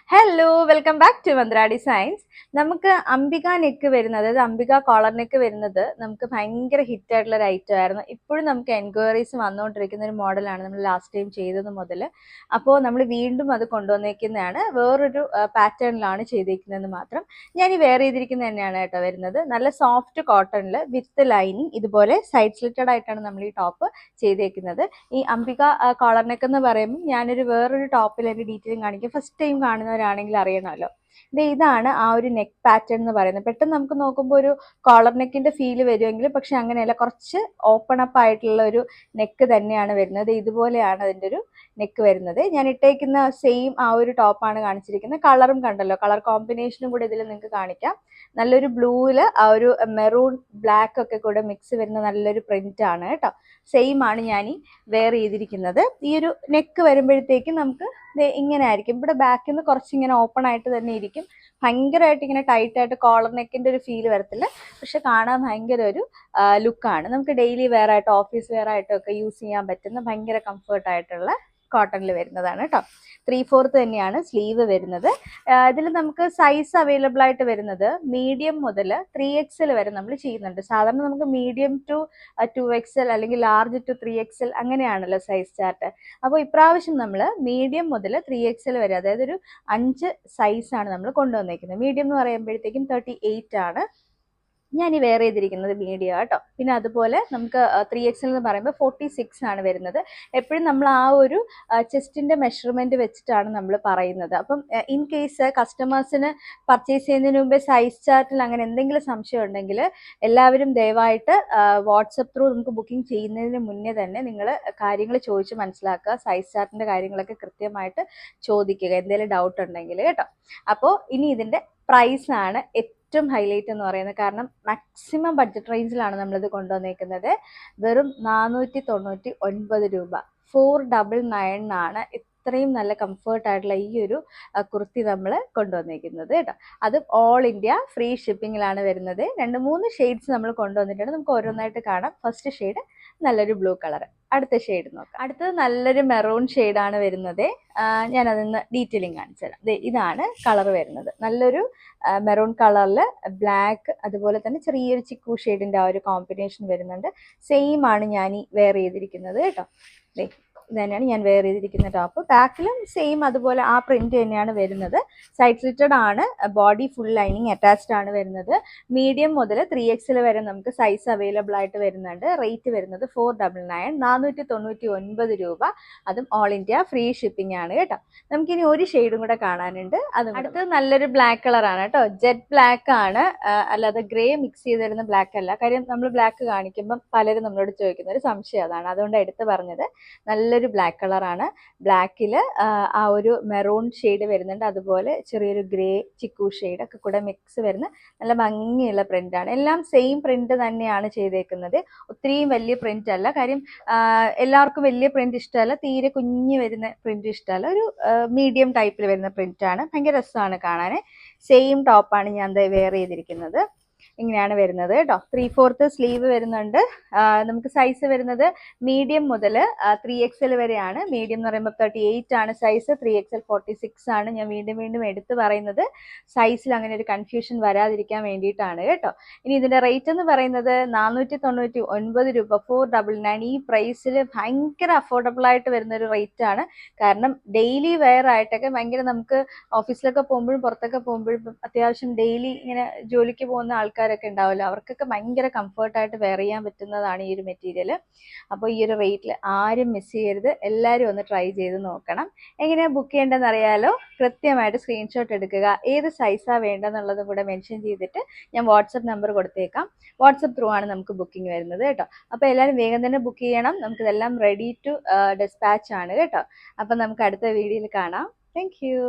Hello welcome back to Mantra designs. നമുക്ക് Ambika neck വരുന്നത്, അതായത് അംബിക കോളർ നെക്ക് വരുന്നത് നമുക്ക് ഭയങ്കര ഹിറ്റ് ആയിട്ടുള്ള ഒരു ഐറ്റം ആയിരുന്നു. ഇപ്പോഴും നമുക്ക് എൻക്വയറീസ് വന്നുകൊണ്ടിരിക്കുന്ന ഒരു മോഡലാണ് നമ്മൾ ലാസ്റ്റ് ടൈം ചെയ്തത് മുതൽ. അപ്പോൾ നമ്മൾ വീണ്ടും അത് കൊണ്ടുവന്നേക്കുന്നതാണ്, വേറൊരു പാറ്റേണിലാണ് ചെയ്തേക്കുന്നതെന്ന് മാത്രം. ഞാൻ ഈ വെയർ ചെയ്തിരിക്കുന്നത് തന്നെയാണ് കേട്ടോ വരുന്നത്. നല്ല സോഫ്റ്റ് കോട്ടണിൽ വിത്ത് ലൈനിങ്, ഇതുപോലെ സൈഡ് സ്ലിറ്റഡ് ആയിട്ടാണ് നമ്മൾ ഈ ടോപ്പ് ചെയ്തേക്കുന്നത്. ഈ അംബിക കോളർ നെക്ക് എന്ന് പറയുമ്പോൾ ഞാനൊരു വേറൊരു ടോപ്പിൽ എൻ്റെ ഡീറ്റെയിലും കാണിക്കും. ഫസ്റ്റ് ടൈം കാണുന്നവരാണെങ്കിൽ അറിയണമല്ലോ. ഇതാണ് ആ ഒരു നെക്ക് പാറ്റേൺ എന്ന് പറയുന്നത്. പെട്ടെന്ന് നമുക്ക് നോക്കുമ്പോൾ ഒരു കോളർ നെക്കിന്റെ ഫീല് വരുമെങ്കിലും പക്ഷെ അങ്ങനെയല്ല, കുറച്ച് ഓപ്പൺ അപ്പ് ആയിട്ടുള്ള ഒരു നെക്ക് തന്നെയാണ് വരുന്നത്. ഇതുപോലെയാണ് അതിൻ്റെ ഒരു നെക്ക് വരുന്നത്. ഞാൻ ഇട്ടേക്കുന്ന സെയിം ആ ഒരു ടോപ്പാണ് കാണിച്ചിരിക്കുന്നത്. കളറും കണ്ടല്ലോ, കളർ കോമ്പിനേഷനും കൂടെ ഇതിൽ നിങ്ങൾക്ക് കാണിക്കാം. നല്ലൊരു ബ്ലൂവിൽ ആ ഒരു മെറൂൺ ബ്ലാക്ക് ഒക്കെ കൂടെ മിക്സ് വരുന്ന നല്ലൊരു പ്രിന്റ് ആണ് കേട്ടോ. സെയിം ആണ് ഞാൻ ഈ വെയർ ചെയ്തിരിക്കുന്നത്. ഈ ഒരു നെക്ക് വരുമ്പോഴത്തേക്കും നമുക്ക് ഇങ്ങനെ ആയിരിക്കും. ഇവിടെ ബാക്കിൽ നിന്ന് കുറച്ചിങ്ങനെ ഓപ്പൺ ആയിട്ട് തന്നെ ഇരിക്കും. ഭയങ്കരമായിട്ട് ഇങ്ങനെ ടൈറ്റ് ആയിട്ട് കോളർ നെക്കിന്റെ ഒരു ഫീൽ വരത്തില്ല, പക്ഷെ കാണാൻ ഭയങ്കര ഒരു ലുക്കാണ്. നമുക്ക് ഡെയിലി വെയർ ആയിട്ട് ഓഫീസ് വെയർ ആയിട്ടൊക്കെ യൂസ് ചെയ്യാൻ പറ്റുന്ന ഭയങ്കര കംഫർട്ട് ആയിട്ടുള്ള കോട്ടണിൽ വരുന്നതാണ് കേട്ടോ. 3/4 തന്നെയാണ് സ്ലീവ് വരുന്നത്. ഇതിൽ നമുക്ക് സൈസ് അവൈലബിൾ ആയിട്ട് വരുന്നത് മീഡിയം മുതൽ 3XL വരെ നമ്മൾ ചെയ്യുന്നുണ്ട്. സാധാരണ നമുക്ക് മീഡിയം ടു 2XL അല്ലെങ്കിൽ ലാർജ് ടു 3XL അങ്ങനെയാണല്ലോ സൈസ് ചാർട്ട്. അപ്പോൾ ഇപ്രാവശ്യം നമ്മൾ മീഡിയം മുതൽ 3XL വരെ, അതായത് ഒരു 5 സൈസാണ് നമ്മൾ കൊണ്ടുവന്നേക്കുന്നത്. മീഡിയം എന്ന് പറയുമ്പോഴത്തേക്കും 38 ആണ് ഞാൻ ഈ വെയർ ചെയ്തിരിക്കുന്നത്, മീഡിയം കേട്ടോ. പിന്നെ അതുപോലെ നമുക്ക് 3XL എന്ന് പറയുമ്പോൾ 46 ആണ് വരുന്നത്. എപ്പോഴും നമ്മൾ ആ ഒരു ചെസ്റ്റിന്റെ മെഷർമെന്റ് വെച്ചിട്ടാണ് നമ്മൾ പറയുന്നത്. അപ്പം ഇൻ കേസ് കസ്റ്റമേഴ്സിന് പർച്ചേസ് ചെയ്യുന്നതിന് മുമ്പേ സൈസ് ചാർട്ടിൽ അങ്ങനെ എന്തെങ്കിലും സംശയം ഉണ്ടെങ്കിൽ എല്ലാവരും ദയവായിട്ട് വാട്സപ്പ് ത്രൂ നമുക്ക് ബുക്കിംഗ് ചെയ്യുന്നതിന് മുന്നേ തന്നെ നിങ്ങൾ കാര്യങ്ങൾ ചോദിച്ച് മനസ്സിലാക്കുക. സൈസ് ചാർട്ടിന്റെ കാര്യങ്ങളൊക്കെ കൃത്യമായിട്ട് ചോദിക്കുക എന്തെങ്കിലും ഡൗട്ട് ഉണ്ടെങ്കിൽ കേട്ടോ. അപ്പോൾ ഇനി ഇതിന്റെ പ്രൈസ് ആണ് ഏറ്റവും ഹൈലൈറ്റ് എന്ന് പറയുന്നത്. കാരണം മാക്സിമം ബഡ്ജറ്റ് റേഞ്ചിലാണ് നമ്മളിത് കൊണ്ടുവന്നേക്കുന്നത്. വെറും 499 രൂപ, 499 ആണ് ഇത്രയും നല്ല കംഫർട്ട് ആയിട്ടുള്ള ഈ ഒരു കുർത്തി നമ്മൾ കൊണ്ടുവന്നേക്കുന്നത് കേട്ടോ. അതും ഓൾ ഇന്ത്യ ഫ്രീ ഷിപ്പിങ്ങിലാണ് വരുന്നത്. 2-3 ഷെയ്ഡ്സ് നമ്മൾ കൊണ്ടുവന്നിട്ടുണ്ട്. നമുക്ക് ഓരോന്നായിട്ട് കാണാം. ഫസ്റ്റ് ഷെയ്ഡ് നല്ലൊരു ബ്ലൂ കളർ, അടുത്ത ഷെയ്ഡ് നോക്കാം. അടുത്തത് നല്ലൊരു മെറൂൺ ഷെയ്ഡാണ് വരുന്നത്. ഞാൻ അതിന്ന് ഡീറ്റെയിലിംഗ് കാണിച്ചു തരാം. ഇതാണ് കളർ വരുന്നത്. നല്ലൊരു മെറൂൺ കളറിൽ ബ്ലാക്ക്, അതുപോലെ തന്നെ ചെറിയൊരു ചിക്കു ഷെയ്ഡിന്റെ ആ ഒരു കോമ്പിനേഷൻ വരുന്നുണ്ട്. സെയിം ആണ് ഞാൻ ഈ വെയർ ചെയ്തിരിക്കുന്നത് കേട്ടോ. ഇത് തന്നെയാണ് ഞാൻ വെയർ ചെയ്തിരിക്കുന്ന ടോപ്പ്. ബാക്കിലും സെയിം അതുപോലെ ആ പ്രിന്റ് തന്നെയാണ് വരുന്നത്. സൈഡ് സ്ലിറ്റഡ് ആണ്, ബോഡി ഫുൾ ലൈനിങ് അറ്റാച്ച്ഡ് ആണ് വരുന്നത്. മീഡിയം മുതൽ 3XL വരെ നമുക്ക് സൈസ് അവൈലബിൾ ആയിട്ട് വരുന്നുണ്ട്. റേറ്റ് വരുന്നത് 499, 499 രൂപ. അതും ഓൾ ഇന്ത്യ ഫ്രീ ഷിപ്പിംഗ് ആണ് കേട്ടോ. നമുക്കിനി ഒരു ഷെയ്ഡും കൂടെ കാണാനുണ്ട്. അടുത്തത് നല്ലൊരു ബ്ലാക്ക് കളറാണ് കേട്ടോ. ജെറ്റ് ബ്ലാക്ക് ആണ്, അല്ലാതെ ഗ്രേ മിക്സ് ചെയ്ത് തരുന്ന ബ്ലാക്ക് അല്ല. കാര്യം നമ്മൾ ബ്ലാക്ക് കാണിക്കുമ്പം പലരും നമ്മളോട് ചോദിക്കുന്ന ഒരു സംശയം അതാണ്, അതുകൊണ്ട് എടുത്ത് പറഞ്ഞത്. നല്ലൊരു ബ്ലാക്ക് കളറാണ്. ബ്ലാക്കിൽ ആ ഒരു മെറൂൺ ഷെയ്ഡ് വരുന്നുണ്ട്, അതുപോലെ ചെറിയൊരു ഗ്രേ ചിക്കു ഷെയ്ഡ് ഒക്കെ കൂടെ മിക്സ് വരുന്ന നല്ല ഭംഗിയുള്ള പ്രിന്റാണ്. എല്ലാം സെയിം പ്രിന്റ് തന്നെയാണ് ചെയ്തേക്കുന്നത്. ഒത്തിരിയും വലിയ പ്രിന്റ് അല്ല. കാര്യം എല്ലാവർക്കും വലിയ പ്രിന്റ് ഇഷ്ടമല്ല, തീരെ കുഞ്ഞു വരുന്ന പ്രിന്റ് ഇഷ്ടമല്ല. ഒരു മീഡിയം ടൈപ്പിൽ വരുന്ന പ്രിന്റ് ആണ്. ഭയങ്കര രസമാണ് കാണാൻ. സെയിം ടോപ്പാണ് ഞാൻ വെയർ ചെയ്തിരിക്കുന്നത്. ഇങ്ങനെയാണ് വരുന്നത് കേട്ടോ. 3/4 സ്ലീവ് വരുന്നുണ്ട്. നമുക്ക് സൈസ് വരുന്നത് മീഡിയം മുതൽ 3XL വരെയാണ്. മീഡിയം എന്ന് പറയുമ്പോൾ 38 ആണ് സൈസ്, 3XL 46 ആണ്. ഞാൻ വീണ്ടും വീണ്ടും എടുത്തു പറയുന്നത് സൈസിൽ അങ്ങനെ ഒരു കൺഫ്യൂഷൻ വരാതിരിക്കാൻ വേണ്ടിയിട്ടാണ് കേട്ടോ. ഇനി ഇതിന്റെ റേറ്റ് എന്ന് പറയുന്നത് 499 രൂപ, 499. ഈ പ്രൈസിൽ ഭയങ്കര അഫോർഡബിൾ ആയിട്ട് വരുന്ന ഒരു റേറ്റ് ആണ്. കാരണം ഡെയിലി വെയർ ആയിട്ടൊക്കെ ഭയങ്കര, നമുക്ക് ഓഫീസിലൊക്കെ പോകുമ്പോഴും പുറത്തൊക്കെ പോകുമ്പോഴും അത്യാവശ്യം ഡെയിലി ഇങ്ങനെ ജോലിക്ക് പോകുന്ന ആൾക്കാരൊക്കെ ഉണ്ടാവുമല്ലോ, അവർക്കൊക്കെ ഭയങ്കര കംഫർട്ടായിട്ട് വെയർ ചെയ്യാൻ പറ്റുന്നതാണ് ഈ ഒരു മെറ്റീരിയൽ. അപ്പോൾ ഈ ഒരു റേറ്റിൽ ആരും മിസ് ചെയ്യരുത്, എല്ലാവരും ഒന്ന് ട്രൈ ചെയ്ത് നോക്കണം. എങ്ങനെയാണ് ബുക്ക് ചെയ്യേണ്ടതെന്ന് അറിയാലോ. കൃത്യമായിട്ട് സ്ക്രീൻഷോട്ട് എടുക്കുക, ഏത് സൈസാണ് വേണ്ടതെന്നുള്ളതും കൂടെ മെൻഷൻ ചെയ്തിട്ട് ഞാൻ വാട്സപ്പ് നമ്പർ കൊടുത്തേക്കാം. വാട്സപ്പ് ത്രൂ ആണ് നമുക്ക് ബുക്കിംഗ് വരുന്നത് കേട്ടോ. അപ്പോൾ എല്ലാവരും വേഗം തന്നെ ബുക്ക് ചെയ്യണം. നമുക്കിതെല്ലാം റെഡി ടു ഡിസ്പാച്ച് ആണ് കേട്ടോ. അപ്പം നമുക്ക് അടുത്ത വീഡിയോയിൽ കാണാം. Thank you.